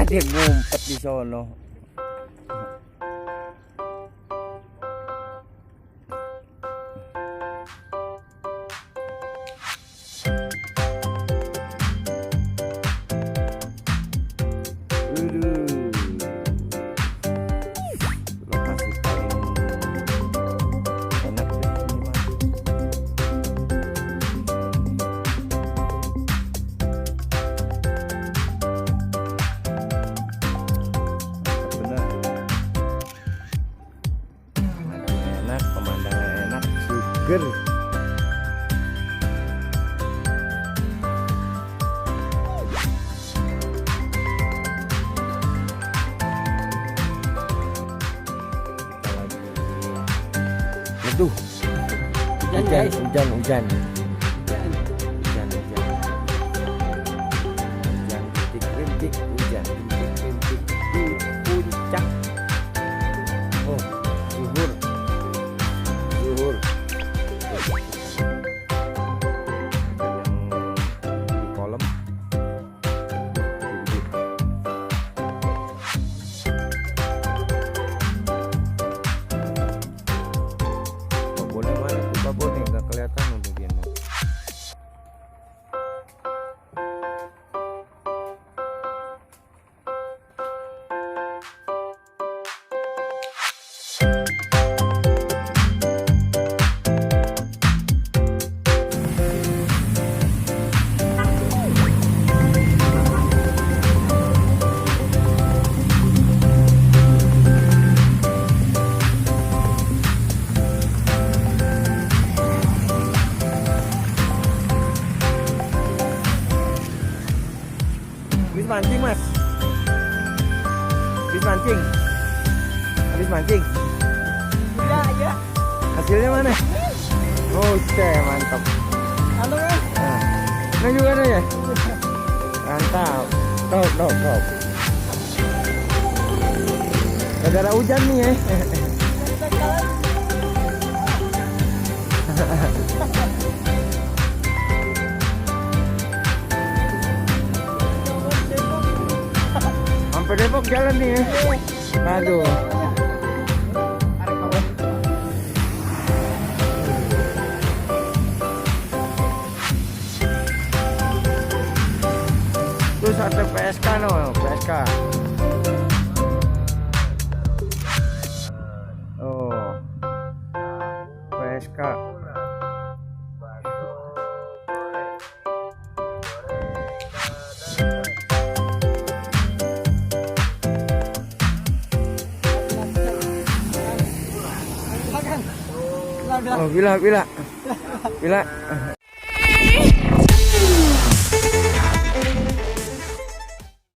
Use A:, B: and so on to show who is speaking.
A: dia ngumpet di sono. Lokasi paling enak deh ini mah. Bener. Enak, pemandangan enak, seger. Aduh, hujan, rintik-rintik hujan, rintik-rintik di puncak. Oh, zuhur. Yang di kolam. Boleh mana tuh babonnya nggak kelihatan untuk dia. Habis mancing mas, habis mancing.
B: Ya.
A: Hasilnya mana? Oke, mantap.
B: Halo mas.
A: Nah juga ada ya. Mantap. Top. Gara-gara hujan nih ya. Sampai Depok jalan nih ya. Aduh. Terus ada PSK no, PSK. Oh. PSK. Oh, bila.